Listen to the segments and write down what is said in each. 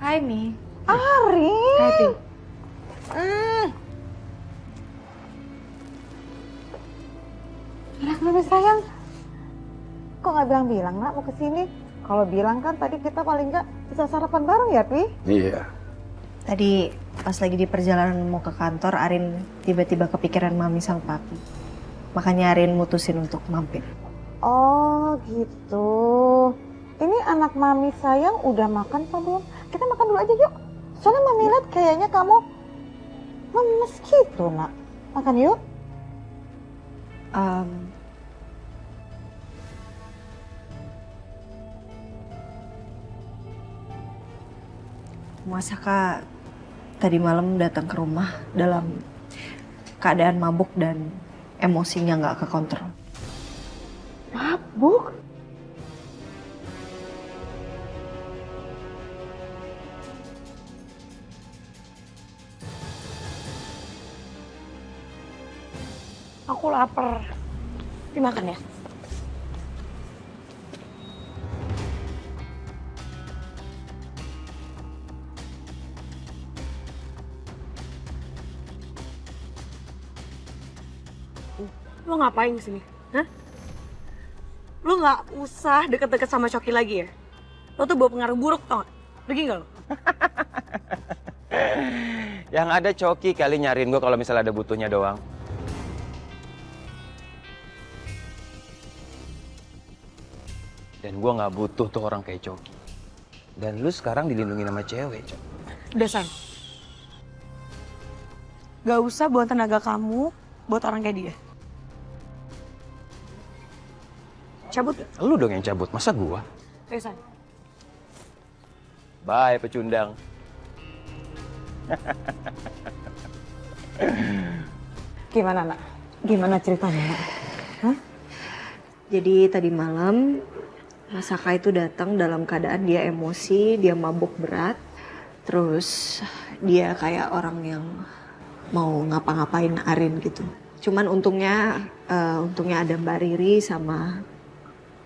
Hai, Mi. Arin. Hai, Pi. Anak mami sayang. Kok nggak bilang-bilang nak mau kesini? Kalau bilang kan tadi kita paling nggak bisa sarapan bareng ya, Pi? Iya. Tadi pas lagi di perjalanan mau ke kantor, Arin tiba-tiba kepikiran Mami sama Papi. Makanya Arin mutusin untuk mampir. Oh gitu. Ini anak mami sayang udah makan apa belum? Kita makan dulu aja yuk. Soalnya mami lihat kayaknya kamu lemes gitu nak. Makan yuk. Masaka tadi malam datang ke rumah dalam keadaan mabuk dan emosinya nggak kekontrol. Mabuk? Aku lapar. Dimakan ya? Lo ngapain kesini? Hah? Lo nggak usah deket-deket sama Coki lagi ya? Lo tuh bawa pengaruh buruk tau gak? Pergi nggak lo? Yang ada Coki kali nyariin gue kalau misalnya ada butuhnya doang. Dan gue nggak butuh tuh orang kayak Coki. Dan lu sekarang dilindungi sama cewek, Cok. Udah, San. Gak usah buat tenaga kamu buat orang kayak dia. Cabut gak? Lu dong yang cabut, masa gua? Ayo, San. Bye, pecundang. Gimana nak? Gimana ceritanya nak? Hah? Jadi tadi malam Masaka itu datang dalam keadaan dia emosi, dia mabuk berat. Terus dia kayak orang yang mau ngapa-ngapain Arin gitu. Cuman untungnya ada Mbak Riri sama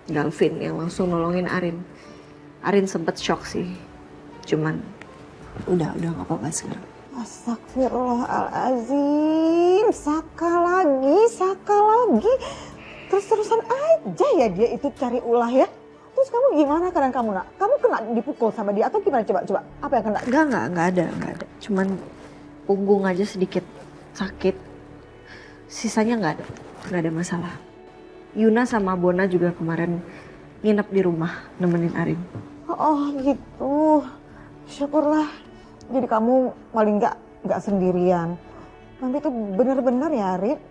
Galvin yang langsung nolongin Arin. Arin sempet shock sih. Cuman udah nggak apa-apa sekarang. Astagfirullahaladzim. Saka lagi. Terus-terusan aja ya dia itu cari ulah ya. Terus kamu gimana keadaan kamu nak? Kamu kena dipukul sama dia atau gimana coba? Apa yang kena? Nggak ada. Cuman punggung aja sedikit sakit. Sisanya nggak ada masalah. Yuna sama Bona juga kemarin nginep di rumah nemenin Arin. Oh gitu. Syukurlah. Jadi kamu paling nggak sendirian. Nanti tuh bener-bener ya Rit.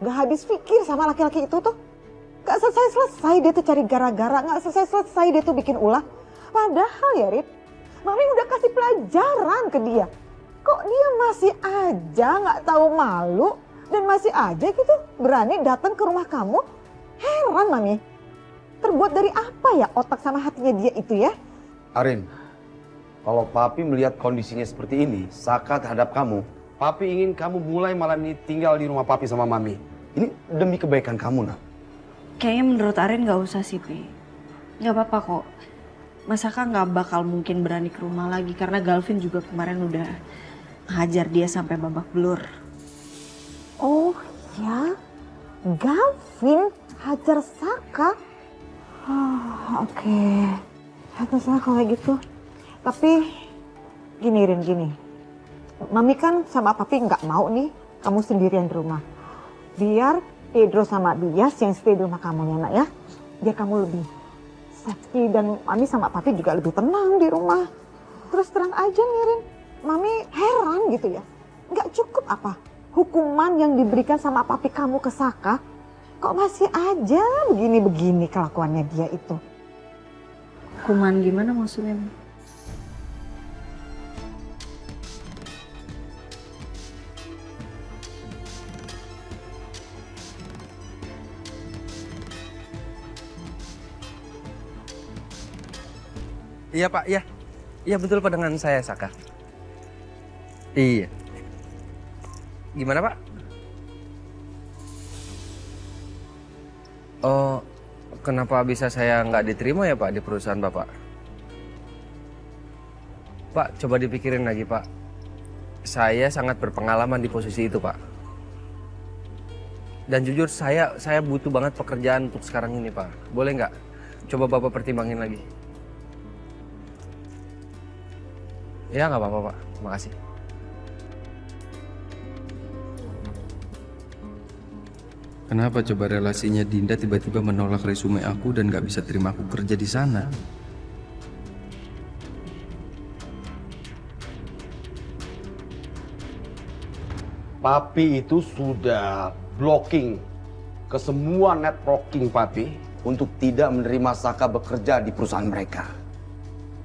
Gak habis pikir sama laki-laki itu tuh. Gak selesai dia tuh cari gara-gara. Gak selesai dia tuh bikin ulah. Padahal ya Rit. Mami udah kasih pelajaran ke dia. Kok dia masih aja gak tahu malu. Dan masih aja gitu berani datang ke rumah kamu. Heran Mami. Terbuat dari apa ya otak sama hatinya dia itu ya? Arin, kalau Papi melihat kondisinya seperti ini, Saka terhadap kamu, Papi ingin kamu mulai malam ini tinggal di rumah Papi sama Mami. Ini demi kebaikan kamu, nak. Kayaknya menurut Arin nggak usah sih, Pi. Nggak apa-apa kok. Masaka nggak bakal mungkin berani ke rumah lagi karena Galvin juga kemarin udah hajar dia sampai babak belur. Oh ya, Gavin hajar Saka. Oh, oke. Terserah kalau kayak gitu. Tapi gini Rin, gini. Mami kan sama Papi nggak mau nih kamu sendirian di rumah. Biar Pedro sama Bias yang stay di rumah kamu ya nak ya. Biar kamu lebih safety dan Mami sama Papi juga lebih tenang di rumah. Terus terang aja nih Rin, Mami heran gitu ya. Nggak cukup apa hukuman yang diberikan sama Papi kamu ke Saka. Kok masih aja begini-begini kelakuannya dia itu. Hukuman gimana maksudnya? Iya Pak, iya. Iya betul Pak dengan saya Saka. Iya. Gimana Pak? Oh, kenapa bisa saya nggak diterima ya Pak di perusahaan Bapak? Pak, coba dipikirin lagi, Pak. Saya sangat berpengalaman di posisi itu, Pak. Dan jujur saya butuh banget pekerjaan untuk sekarang ini, Pak. Boleh nggak? Coba Bapak pertimbangin lagi. Ya, nggak apa-apa, Pak. Makasih. Kenapa coba relasinya Dinda tiba-tiba menolak resume aku dan gak bisa terima aku kerja di sana? Papi itu sudah blocking ke semua networking Papi untuk tidak menerima Saka bekerja di perusahaan mereka.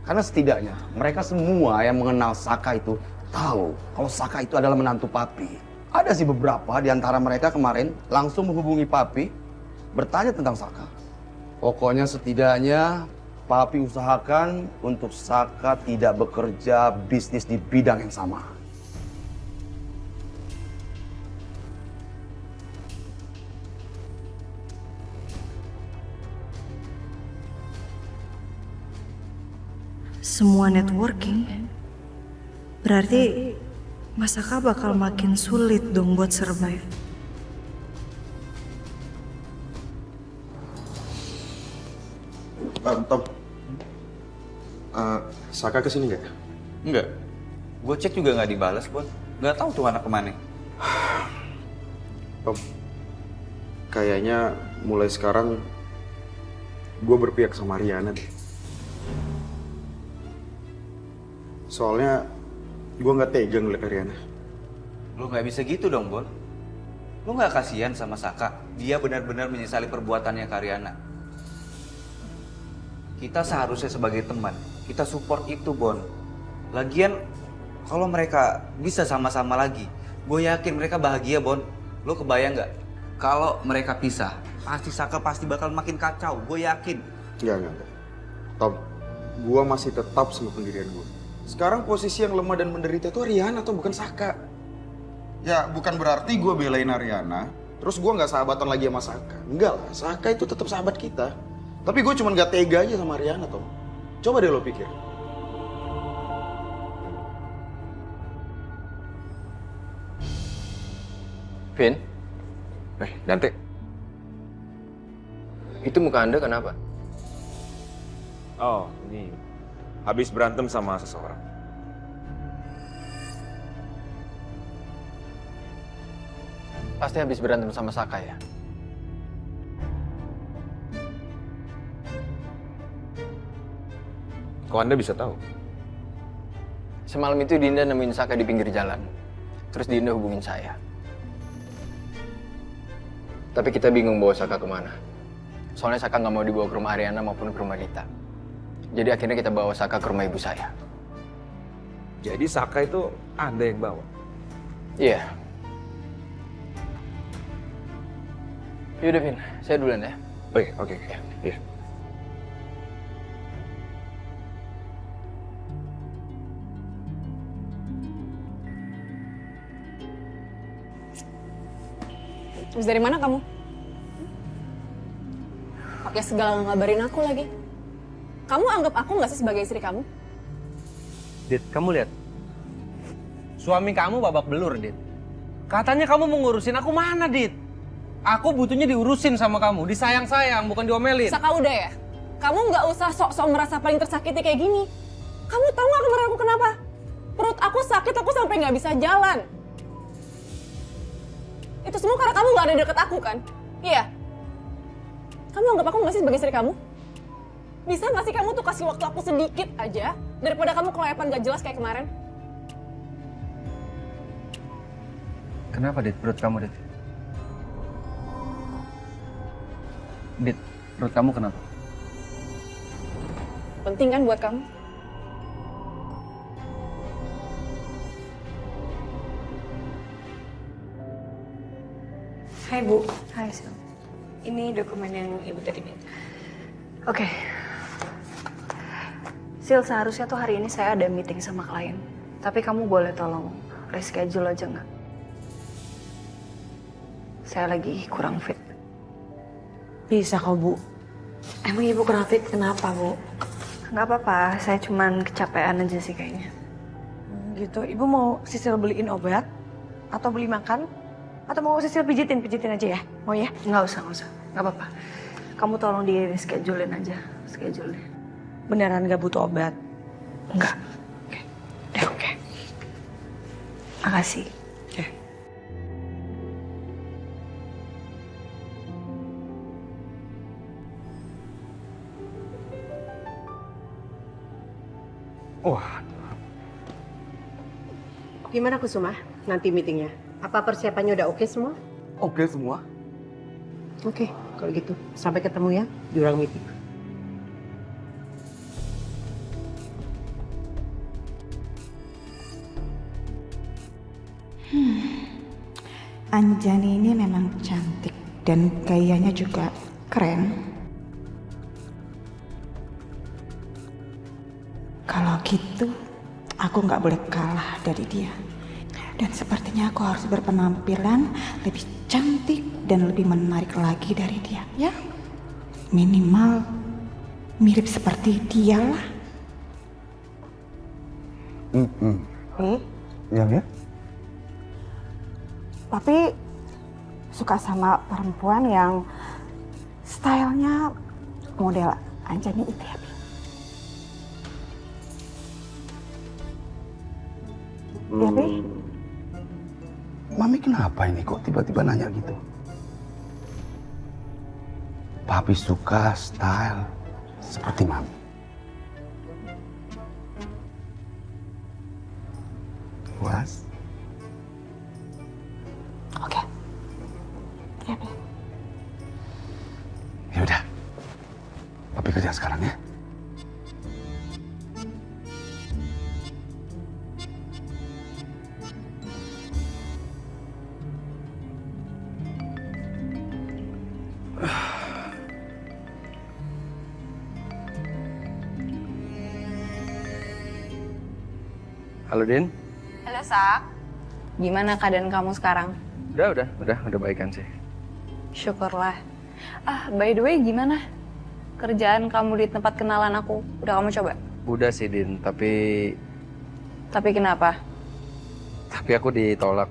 Karena setidaknya mereka semua yang mengenal Saka itu tahu kalau Saka itu adalah menantu Papi. Ada sih beberapa di antara mereka kemarin langsung menghubungi Papi bertanya tentang Saka. Pokoknya setidaknya Papi usahakan untuk Saka tidak bekerja bisnis di bidang yang sama. Semua networking berarti Mas Saka bakal makin sulit dong buat survive. Tom, Saka kesini nggak? Enggak. Gue cek juga nggak dibalas, Bon. Nggak tahu tuh anak kemana. Tom, kayaknya mulai sekarang gue berpihak sama Riana deh. Soalnya gue nggak tega ngeliat Riana. Lo nggak bisa gitu dong, Bon. Lo nggak kasihan sama Saka. Dia benar-benar menyesali perbuatannya ke Ariana. Kita seharusnya sebagai teman, kita support itu, Bon. Lagian, kalau mereka bisa sama-sama lagi, gue yakin mereka bahagia, Bon. Lo kebayang nggak? Kalau mereka pisah, pasti Saka pasti bakal makin kacau. Gue yakin. Enggak. Tom, gue masih tetap sama pendirian gue. Sekarang posisi yang lemah dan menderita itu Ariana atau bukan Saka. Ya, bukan berarti gue belain Ariana, terus gue nggak sahabatan lagi sama Saka. Enggak lah, Saka itu tetap sahabat kita. Tapi gue cuma nggak tega aja sama Ariana, Tom. Coba deh lo pikir. Vin? Dante? Itu muka Anda kenapa? Oh, ini habis berantem sama seseorang. Pasti habis berantem sama Saka ya? Kok Anda bisa tahu? Semalam itu Dinda nemuin Saka di pinggir jalan. Terus Dinda hubungin saya. Tapi kita bingung bawa Saka kemana. Soalnya Saka nggak mau dibawa ke rumah Ariana maupun ke rumah Dita. Jadi akhirnya kita bawa Saka ke rumah ibu saya. Jadi Saka itu Anda yang bawa? Iya. Yaudah Vin, saya duluan ya. Oke. Iya. Terus dari mana kamu? Pakai segala ngabarin aku lagi. Kamu anggap aku nggak sih sebagai istri kamu? Dit, kamu lihat. Suami kamu babak belur, Dit. Katanya kamu mau ngurusin aku mana, Dit? Aku butuhnya diurusin sama kamu, disayang-sayang, bukan diomelin. Saka udah ya? Kamu nggak usah sok-sok merasa paling tersakiti kayak gini. Kamu tahu nggak kemarin aku kenapa? Perut aku sakit, aku sampai nggak bisa jalan. Itu semua karena kamu nggak ada deket aku kan? Iya. Kamu anggap aku nggak sih sebagai istri kamu? Bisa nggak sih kamu tuh kasih waktu aku sedikit aja daripada kamu kelayapan gak jelas kayak kemarin? Kenapa, Dit? Perut kamu, Dit? Dit, perut kamu kenapa? Penting kan buat kamu? Hai Bu. Hai Sil. Ini dokumen yang Ibu tadi minta. Oke. Sil, seharusnya tuh hari ini saya ada meeting sama klien. Tapi kamu boleh tolong reschedule aja nggak? Saya lagi kurang fit. Bisa kok, Bu. Emang Ibu kurang fit kenapa, Bu? Nggak apa-apa, saya cuman kecapean aja sih kayaknya. Gitu, Ibu mau Sisil beliin obat? Atau beli makan? Atau mau Sisil pijitin aja ya? Mau ya? Nggak usah. Nggak apa-apa. Kamu tolong di schedulein aja, schedule-nya. Beneran gak butuh obat? Enggak. Oke. Makasih. Oke. Wah, Gimana Kusuma? Nanti meetingnya? Apa persiapannya udah oke semua? oke semua. Oke, kalau gitu. Sampai ketemu ya di ruang meeting. Anjani ini memang cantik dan gayanya juga keren. Kalau gitu, aku nggak boleh kalah dari dia. Dan sepertinya aku harus berpenampilan lebih cantik dan lebih menarik lagi dari dia, ya. Minimal mirip seperti dia lah. Ya. Tapi suka sama perempuan yang stylenya model Anjani itu ya, Bi. Ya, Bi? Mami kenapa ini kok tiba-tiba nanya gitu? Papi suka style seperti Mami. Puas? Oke. Ya, Bi. Ya udah. Papi kerja sekarang ya. Halo Din. Halo Sak. Gimana keadaan kamu sekarang? Udah baikan sih. Syukurlah. By the way gimana? Kerjaan kamu di tempat kenalan aku, udah kamu coba? Udah sih Din, tapi Kenapa? aku ditolak.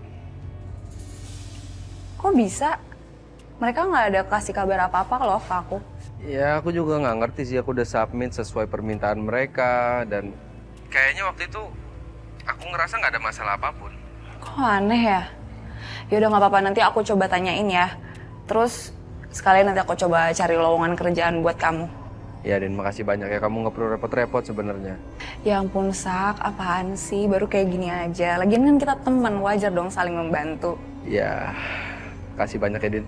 Kok bisa? Mereka nggak ada kasih kabar apa-apa loh ke aku. Ya aku juga nggak ngerti sih, aku udah submit sesuai permintaan mereka dan kayaknya waktu itu aku ngerasa nggak ada masalah apapun. Kok aneh ya? Yaudah nggak apa-apa, nanti aku coba tanyain ya. Terus sekalian nanti aku coba cari lowongan kerjaan buat kamu. Ya Din, makasih banyak ya, kamu nggak perlu repot-repot sebenarnya. Ya ampun Sak, apaan sih? Baru kayak gini aja. Lagian kan kita teman, wajar dong saling membantu. Ya, kasih banyak ya Din.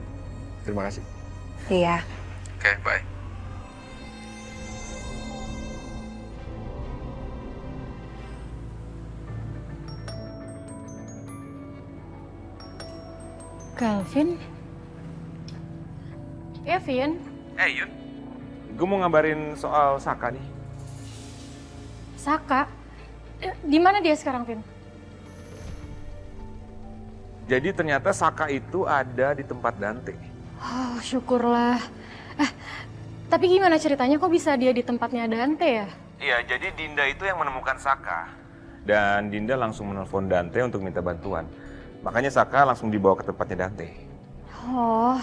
Terima kasih. Iya. Oke, bye. Calvin? Ya, Vin. Yun. Gue mau ngabarin soal Saka nih. Saka? Di mana dia sekarang, Vin? Jadi ternyata Saka itu ada di tempat Dante. Oh, syukurlah. Tapi gimana ceritanya kok bisa dia di tempatnya Dante ya? Iya, jadi Dinda itu yang menemukan Saka. Dan Dinda langsung menelpon Dante untuk minta bantuan. Makanya Saka langsung dibawa ke tempatnya Dante. Oh,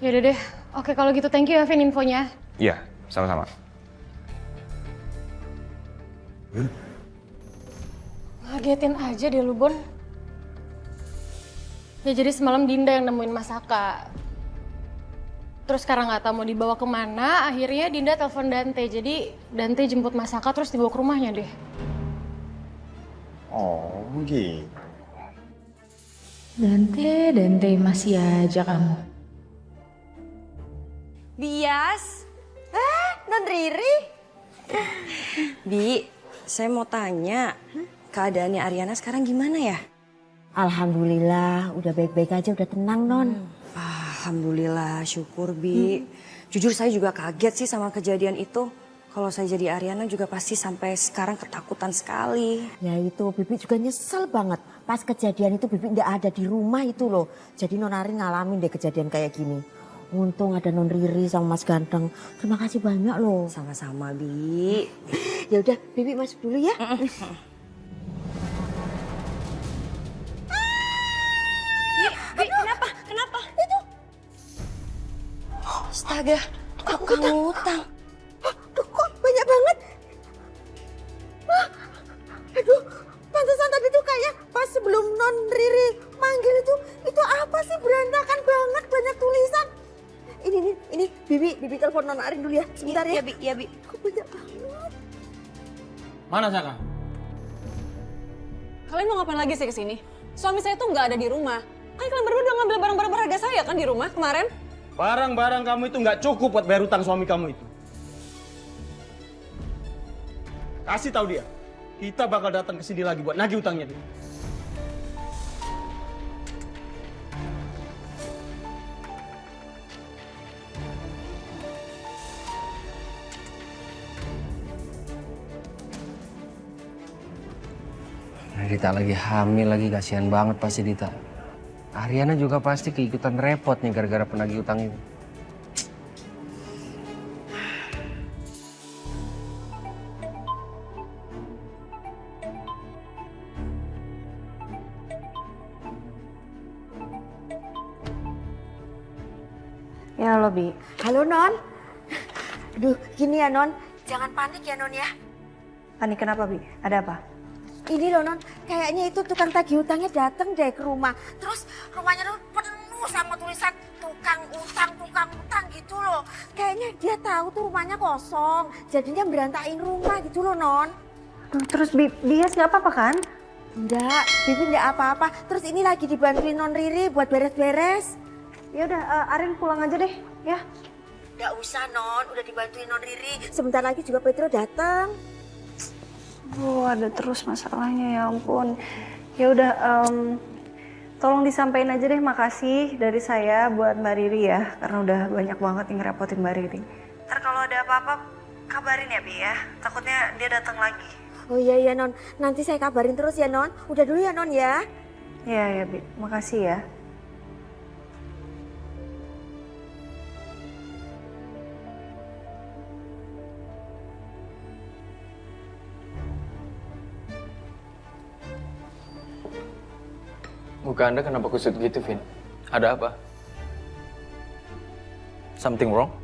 yaudah deh. Oke, kalau gitu thank you ya, Vin, infonya. Iya, sama-sama. Ngagetin aja deh lu, Bon. Ya jadi semalam Dinda yang nemuin Mas Saka. Terus sekarang nggak tahu mau dibawa kemana, akhirnya Dinda telepon Dante. Jadi Dante jemput Mas Saka terus dibawa ke rumahnya deh. Oh, gitu. Dante masih aja kamu. Bias. Non Riri. Bi, saya mau tanya, keadaannya Ariana sekarang gimana ya? Alhamdulillah, udah baik-baik aja, udah tenang, Non. Alhamdulillah, syukur Bi. Jujur saya juga kaget sih sama kejadian itu. Kalau saya jadi Ariana juga pasti sampai sekarang ketakutan sekali. Ya itu, Bibi juga nyesel banget. Pas kejadian itu Bibi nggak ada di rumah itu loh. Jadi Non Arin ngalamin deh kejadian kayak gini. Untung ada Non Riri sama Mas Ganteng. Terima kasih banyak loh. Sama-sama, Bi. Ya udah, Bibi masuk dulu ya. Bi, kenapa? Kenapa? Itu. Astaga, tukang utang. Aduh, kok banyak banget? Aduh, pantesan tadi tuh kayak pas sebelum Non Riri manggil itu apa sih, berantakan banget, banyak tulisan. Ini, Bibi telepon Non Arin dulu ya, sebentar ya. Iya, Bi. Kok banyak banget? Mana Saka? Kalian mau ngapain lagi sih kesini? Suami saya tuh nggak ada di rumah. Kan kalian berdua udah ngambil barang-barang berharga saya kan di rumah kemarin? Barang-barang kamu itu nggak cukup buat bayar utang suami kamu itu. Kasih tahu dia, kita bakal datang ke sini lagi buat nagih utangnya dia. Dita lagi hamil lagi, kasihan banget pasti Dita. Ariana juga pasti keikutan repot nih gara-gara penagih utang itu. Ya halo Bi. Halo Non. Aduh, gini ya Non, jangan panik ya Non ya. Panik kenapa Bi? Ada apa? Ini loh Non, kayaknya itu tukang tagih utangnya datang deh ke rumah. Terus rumahnya tuh penuh sama tulisan tukang utang gitu loh. Kayaknya dia tahu tuh rumahnya kosong, jadinya berantakin rumah gitu loh Non. Terus Bias nggak apa-apa kan? Enggak, Bibi enggak apa-apa. Terus ini lagi dibantuin Non Riri buat beres-beres. Ya udah, Arin pulang aja deh, ya. Enggak usah Non, udah dibantuin Non Riri. Sebentar lagi juga Petro datang. Ada terus masalahnya, ya ampun. Ya udah, tolong disampaikan aja deh makasih dari saya buat Mbak Riri ya, karena udah banyak banget yang ngerepotin Mbak Riri. Ntar kalau ada apa-apa kabarin ya Bi ya, takutnya dia datang lagi. Oh iya Non, nanti saya kabarin terus ya Non. Udah dulu ya Non ya. Iya Bi, makasih ya. Muka Anda kenapa kusut gitu, Vin? Ada apa? Something wrong?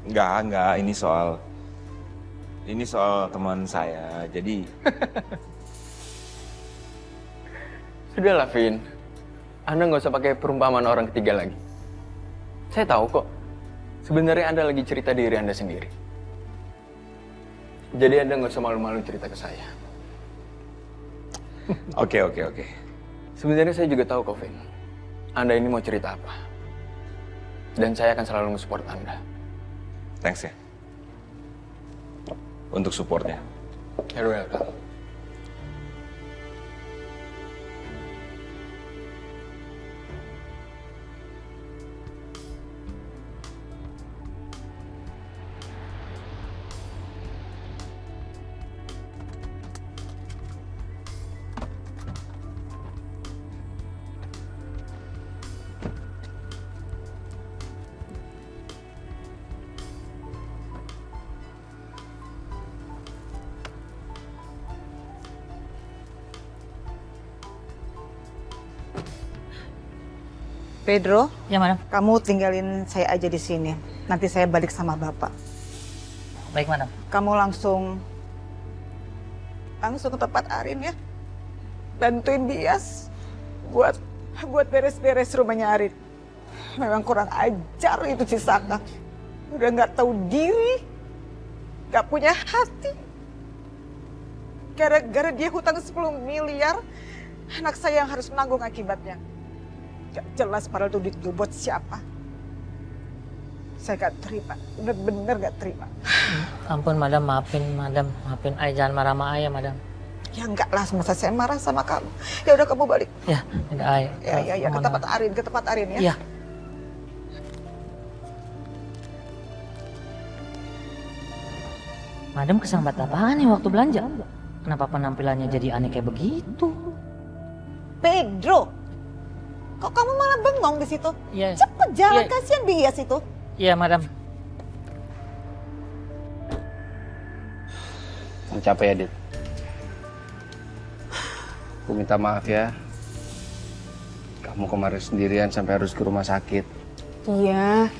Enggak. Ini soal teman saya. Jadi Sudahlah, Vin. Anda nggak usah pakai perumpamaan orang ketiga lagi. Saya tahu kok. Sebenarnya Anda lagi cerita diri Anda sendiri. Jadi Anda nggak usah malu-malu cerita ke saya. Oke. Sebenarnya saya juga tahu kok, Vin. Anda ini mau cerita apa. Dan saya akan selalu nge-support Anda. Thanks ya. Untuk supportnya. You're welcome. Pedro, ya madam. Kamu tinggalin saya aja di sini. Nanti saya balik sama bapak. Baik madam. Kamu langsung ke tempat Arin ya. Bantuin Bias buat beres-beres rumahnya Arin. Memang kurang ajar itu si Saka. Udah nggak tahu diri, nggak punya hati. Gara-gara dia hutang 10 miliar, anak saya yang harus menanggung akibatnya. Gak jelas padahal itu duit gue buat siapa. Saya gak terima, bener-bener gak terima. Ampun madam, maafin Ay, jangan marah sama Ay ya madam. Ya enggak lah, masa saya marah sama kamu. Ya udah kamu balik. Ya, tidak Ay. Ya, ke tempat Arin ya. Iya. Madam kesambat apaan nih waktu belanja? Kenapa penampilannya jadi aneh kayak begitu? Pedro, Kok kamu malah bengong di situ? Iya. Cepet jalan, Iya. kasihan bias itu. Iya, Madam. Capek ya, Dit. Aku minta maaf ya. Kamu kemarin sendirian sampai harus ke rumah sakit. Iya.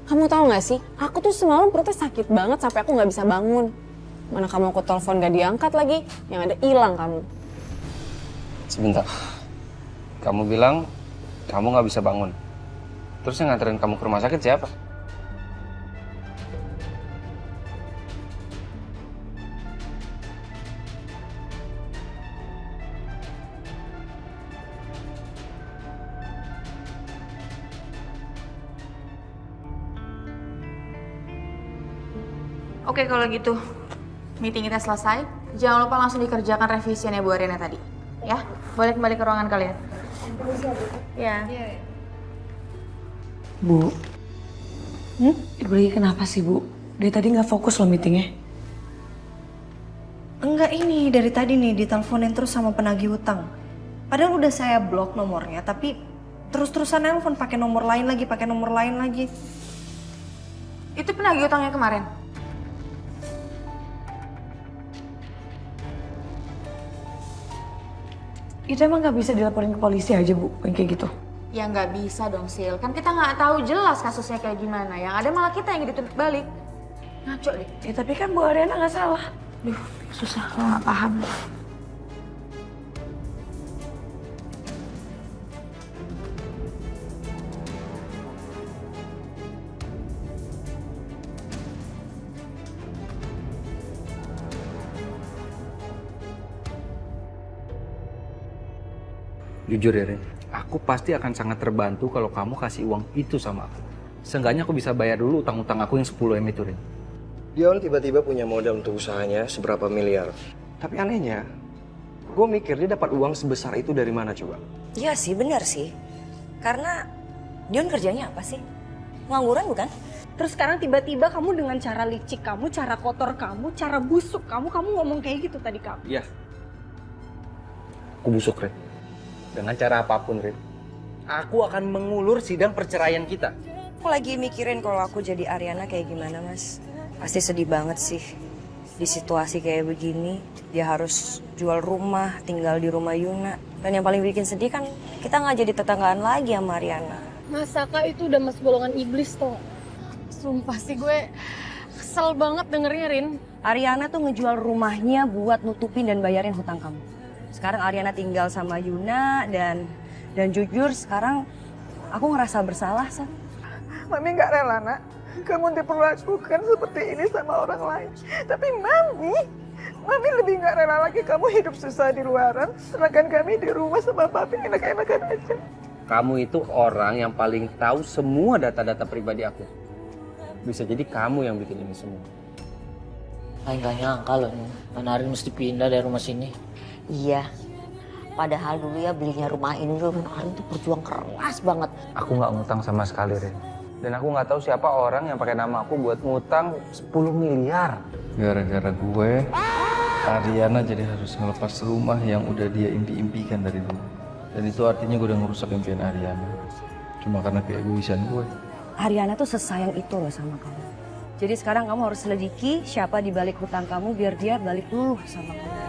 Kamu tahu nggak sih? Aku tuh semalam perutnya sakit banget sampai aku nggak bisa bangun. Mana kamu aku telepon gak diangkat lagi, yang ada hilang kamu. Sebentar. Kamu bilang kamu nggak bisa bangun. Terus yang nganterin kamu ke rumah sakit siapa? Oke, kalau gitu meeting kita selesai. Jangan lupa langsung dikerjakan revisiannya Bu Ariana tadi. Ya, boleh kembali ke ruangan kalian. Ya. Bu, Ibu lagi kenapa sih, Bu? Dari tadi nggak fokus loh meetingnya. Enggak, ini dari tadi nih diteleponin terus sama penagih hutang. Padahal udah saya blok nomornya, tapi terus-terusan nelpon pakai nomor lain lagi. Itu penagih utangnya kemarin. Itu emang nggak bisa dilaporin ke polisi aja, Bu, yang kayak gitu? Ya nggak bisa dong, Sil. Kan kita nggak tahu jelas kasusnya kayak gimana. Yang ada malah kita yang dituntut balik. Ngaco deh. Ya tapi kan Bu Ariana nggak salah. Duh, susah kalau nggak paham. Jujur ya, Rin, aku pasti akan sangat terbantu kalau kamu kasih uang itu sama aku. Seenggaknya aku bisa bayar dulu utang-utang aku yang 10M itu, Rin. Dion tiba-tiba punya modal untuk usahanya seberapa miliar. Tapi anehnya, gue mikir dia dapat uang sebesar itu dari mana coba? Iya sih, benar sih. Karena Dion kerjanya apa sih? Ngangguran bukan? Terus sekarang tiba-tiba kamu dengan cara licik kamu, cara kotor kamu, cara busuk kamu ngomong kayak gitu tadi kamu. Iya. Aku busuk, Rin. Dengan cara apapun, Rin. Aku akan mengulur sidang perceraian kita. Aku lagi mikirin kalau aku jadi Ariana kayak gimana, Mas. Pasti sedih banget sih. Di situasi kayak begini, dia harus jual rumah, tinggal di rumah Yuna. Dan yang paling bikin sedih kan, kita nggak jadi tetanggaan lagi sama Ariana. Masaka itu udah masuk golongan iblis tuh. Sumpah sih gue kesel banget dengernya, Rin. Ariana tuh ngejual rumahnya buat nutupin dan bayarin hutang kamu. Sekarang Ariana tinggal sama Yuna dan jujur sekarang aku ngerasa bersalah, San. Mami nggak rela, Nak. Kamu diperlakukan seperti ini sama orang lain. Tapi Mami lebih nggak rela lagi kamu hidup susah di luaran, sedangkan kami di rumah sama Papi enak-enakan aja. Kamu itu orang yang paling tahu semua data-data pribadi aku. Bisa jadi kamu yang bikin ini semua. Saya nggak nyangka loh, Arin mesti pindah dari rumah sini. Iya, padahal dulu ya belinya rumah ini tuh Arin tuh berjuang keras banget. Aku nggak ngutang sama sekali, Rin. Dan aku nggak tahu siapa orang yang pakai nama aku buat ngutang 10 miliar. Gara-gara gue, Ariana jadi harus ngelepas rumah yang udah dia impi-impikan dari dulu. Dan itu artinya gue udah ngerusak impian Ariana. Cuma karena keegoisan gue. Ariana tuh sesayang itu loh sama kamu. Jadi sekarang kamu harus selidiki siapa di balik hutang kamu biar dia balik dulu sama kamu.